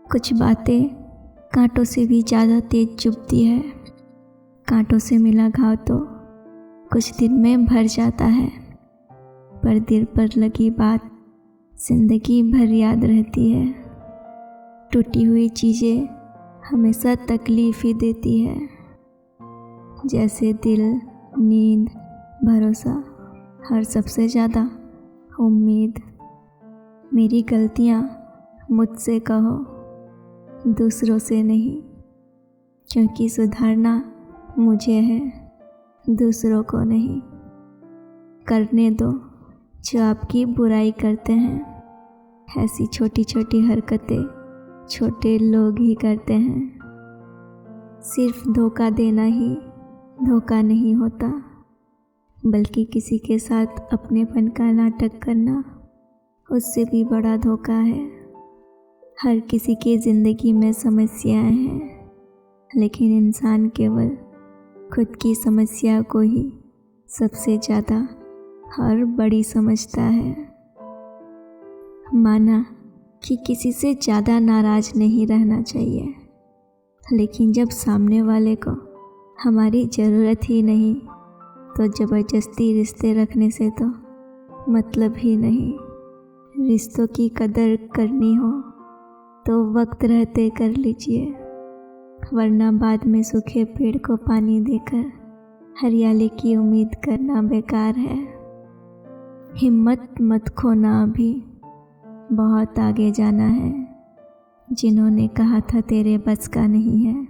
कुछ बातें कांटों से भी ज़्यादा तेज चुभती है। कांटों से मिला घाव तो कुछ दिन में भर जाता है, पर दिल पर लगी बात जिंदगी भर याद रहती है। टूटी हुई चीज़ें हमेशा तकलीफ़ ही देती है, जैसे दिल, नींद, भरोसा, हर सबसे ज़्यादा उम्मीद। मेरी गलतियाँ मुझसे कहो, दूसरों से नहीं, क्योंकि सुधारना मुझे है, दूसरों को नहीं। करने दो जो आपकी बुराई करते हैं। ऐसी छोटी छोटी हरकतें छोटे लोग ही करते हैं। सिर्फ धोखा देना ही धोखा नहीं होता, बल्कि किसी के साथ अपनेपन का नाटक करना उससे भी बड़ा धोखा है। हर किसी की ज़िंदगी में समस्याएं हैं, लेकिन इंसान केवल खुद की समस्या को ही सबसे ज़्यादा और बड़ी समझता है। माना कि किसी से ज़्यादा नाराज़ नहीं रहना चाहिए, लेकिन जब सामने वाले को हमारी ज़रूरत ही नहीं, तो ज़बरदस्ती रिश्ते रखने से तो मतलब ही नहीं। रिश्तों की कदर करनी हो तो वक्त रहते कर लीजिए, वरना बाद में सूखे पेड़ को पानी देकर हरियाली की उम्मीद करना बेकार है। हिम्मत मत खोना, अभी बहुत आगे जाना है। जिन्होंने कहा था तेरे बस का नहीं है,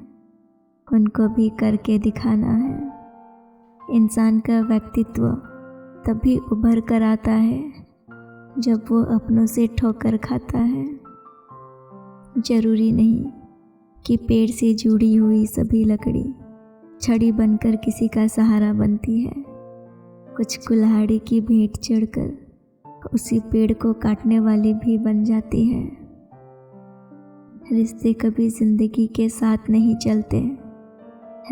उनको भी करके दिखाना है। इंसान का व्यक्तित्व तभी उभर कर आता है जब वो अपनों से ठोकर खाता है। ज़रूरी नहीं कि पेड़ से जुड़ी हुई सभी लकड़ी छड़ी बनकर किसी का सहारा बनती है। कुछ कुल्हाड़ी की भेंट चढ़कर उसी पेड़ को काटने वाली भी बन जाती है। रिश्ते कभी ज़िंदगी के साथ नहीं चलते।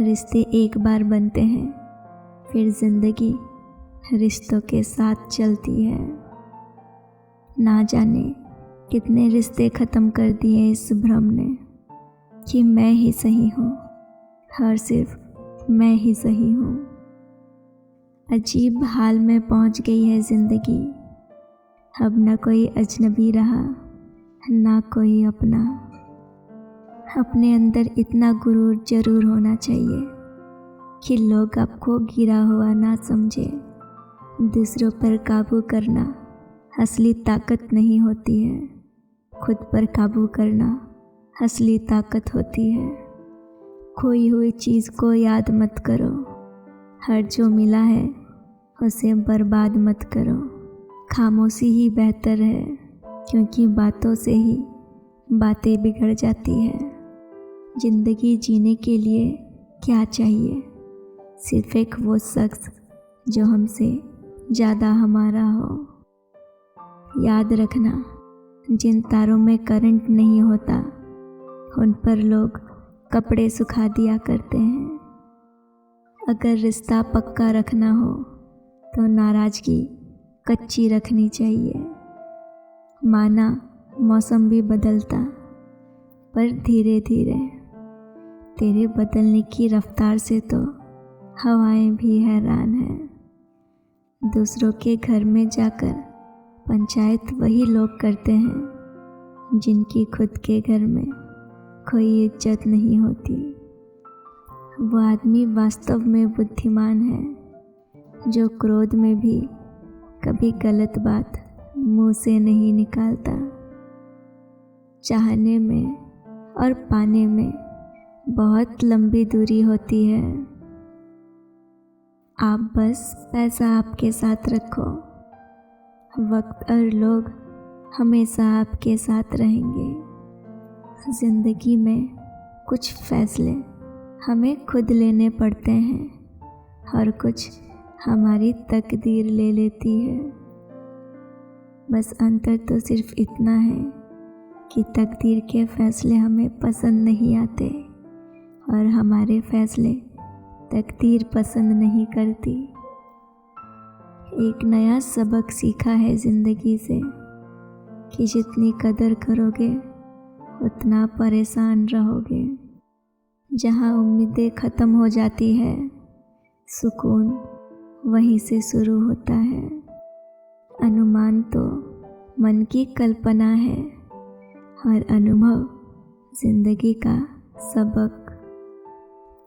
रिश्ते एक बार बनते हैं, फिर ज़िंदगी रिश्तों के साथ चलती है। ना जाने कितने रिश्ते ख़त्म कर दिए इस भ्रम ने कि मैं ही सही हूँ, हर सिर्फ मैं ही सही हूँ। अजीब हाल में पहुँच गई है ज़िंदगी। अब न कोई अजनबी रहा, ना कोई अपना। अपने अंदर इतना गुरूर जरूर होना चाहिए कि लोग आपको गिरा हुआ ना समझे। दूसरों पर काबू करना असली ताकत नहीं होती है, खुद पर काबू करना असली ताकत होती है। खोई हुई चीज़ को याद मत करो, हर जो मिला है उसे बर्बाद मत करो। खामोशी ही बेहतर है, क्योंकि बातों से ही बातें बिगड़ जाती है। ज़िंदगी जीने के लिए क्या चाहिए? सिर्फ एक वो शख्स जो हमसे ज़्यादा हमारा हो। याद रखना, जिन तारों में करंट नहीं होता उन पर लोग कपड़े सुखा दिया करते हैं। अगर रिश्ता पक्का रखना हो तो नाराज़गी कच्ची रखनी चाहिए। माना मौसम भी बदलता, पर धीरे धीरे। तेरे बदलने की रफ्तार से तो हवाएं भी हैरान हैं। दूसरों के घर में जाकर पंचायत वही लोग करते हैं जिनकी खुद के घर में कोई इज्जत नहीं होती। वो आदमी वास्तव में बुद्धिमान है जो क्रोध में भी कभी गलत बात मुंह से नहीं निकालता। चाहने में और पाने में बहुत लंबी दूरी होती है। आप बस पैसा आपके साथ रखो, वक्त और लोग हमेशा आपके साथ रहेंगे। ज़िंदगी में कुछ फैसले हमें खुद लेने पड़ते हैं और कुछ हमारी तकदीर ले लेती है। बस अंतर तो सिर्फ इतना है कि तकदीर के फ़ैसले हमें पसंद नहीं आते और हमारे फ़ैसले तकदीर पसंद नहीं करती। एक नया सबक सीखा है ज़िंदगी से कि जितनी कदर करोगे उतना परेशान रहोगे। जहाँ उम्मीदें ख़त्म हो जाती है, सुकून वहीं से शुरू होता है। अनुमान तो मन की कल्पना है और अनुभव जिंदगी का सबक।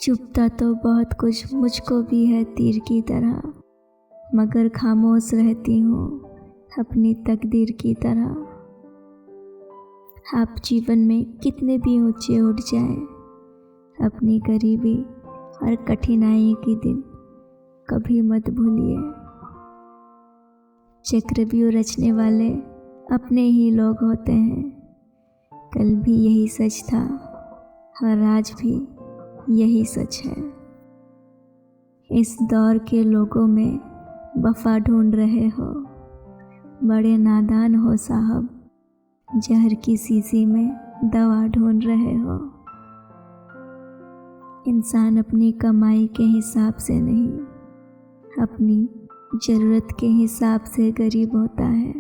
चुभता तो बहुत कुछ मुझको भी है तीर की तरह, मगर खामोश रहती हूँ अपनी तकदीर की तरह। आप जीवन में कितने भी ऊंचे उठ जाएं, अपनी गरीबी और कठिनाई के दिन कभी मत भूलिए। चक्रव्यूह रचने वाले अपने ही लोग होते हैं। कल भी यही सच था और आज भी यही सच है। इस दौर के लोगों में वफा ढूंढ रहे हो, बड़े नादान हो साहब। जहर की शीशी में दवा ढूंढ रहे हो। इंसान अपनी कमाई के हिसाब से नहीं, अपनी ज़रूरत के हिसाब से गरीब होता है।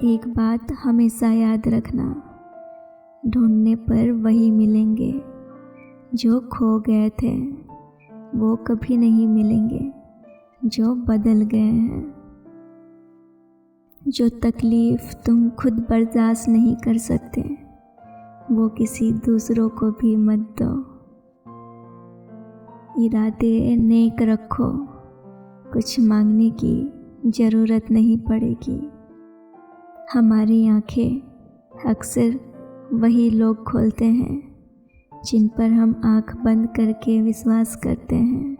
एक बात हमेशा याद रखना, ढूंढने पर वही मिलेंगे जो खो गए थे। वो कभी नहीं मिलेंगे जो बदल गए हैं। जो तकलीफ़ तुम खुद बर्दाश्त नहीं कर सकते, वो किसी दूसरों को भी मत दो। इरादे नेक रखो, कुछ मांगने की ज़रूरत नहीं पड़ेगी। हमारी आँखें अक्सर वही लोग खोलते हैं जिन पर हम आँख बंद करके विश्वास करते हैं।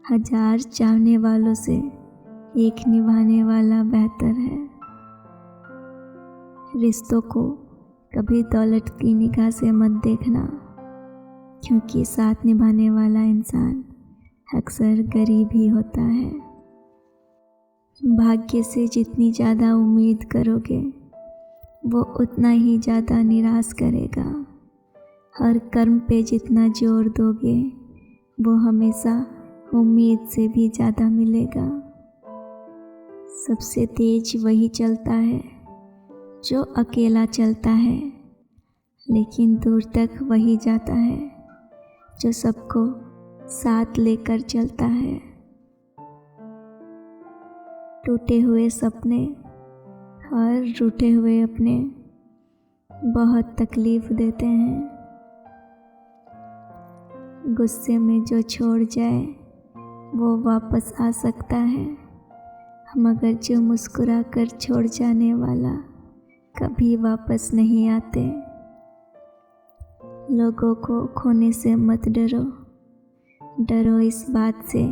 1000 चाहने वालों से एक निभाने वाला बेहतर है। रिश्तों को कभी दौलत की निगाह से मत देखना, क्योंकि साथ निभाने वाला इंसान अक्सर गरीब ही होता है। भाग्य से जितनी ज़्यादा उम्मीद करोगे, वो उतना ही ज़्यादा निराश करेगा। हर कर्म पे जितना जोर दोगे, वो हमेशा उम्मीद से भी ज़्यादा मिलेगा। सबसे तेज वही चलता है जो अकेला चलता है, लेकिन दूर तक वही जाता है जो सबको साथ लेकर चलता है। टूटे हुए सपने और रूठे हुए अपने बहुत तकलीफ़ देते हैं। गुस्से में जो छोड़ जाए वो वापस आ सकता है, मगर जो मुस्कुरा कर छोड़ जाने वाला कभी वापस नहीं आते। लोगों को खोने से मत डरो, डरो इस बात से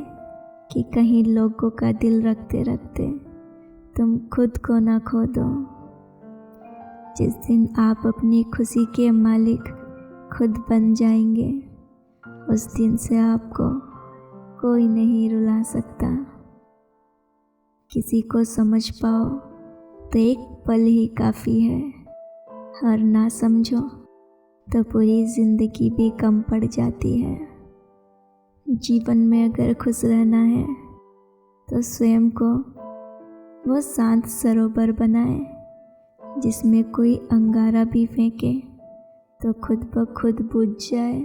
कि कहीं लोगों का दिल रखते रखते तुम खुद को ना खो दो। जिस दिन आप अपनी खुशी के मालिक खुद बन जाएंगे, उस दिन से आपको कोई नहीं रुला सकता। किसी को समझ पाओ तो एक पल ही काफ़ी है, और ना समझो तो पूरी ज़िंदगी भी कम पड़ जाती है। जीवन में अगर खुश रहना है तो स्वयं को वो शांत सरोवर बनाए, जिसमें कोई अंगारा भी फेंके तो खुद ब खुद बुझ जाए।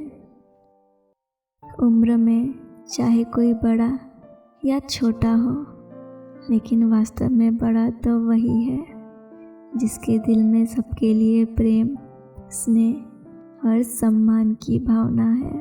उम्र में चाहे कोई बड़ा या छोटा हो, लेकिन वास्तव में बड़ा तो वही है जिसके दिल में सबके लिए प्रेम, स्नेह और सम्मान की भावना है।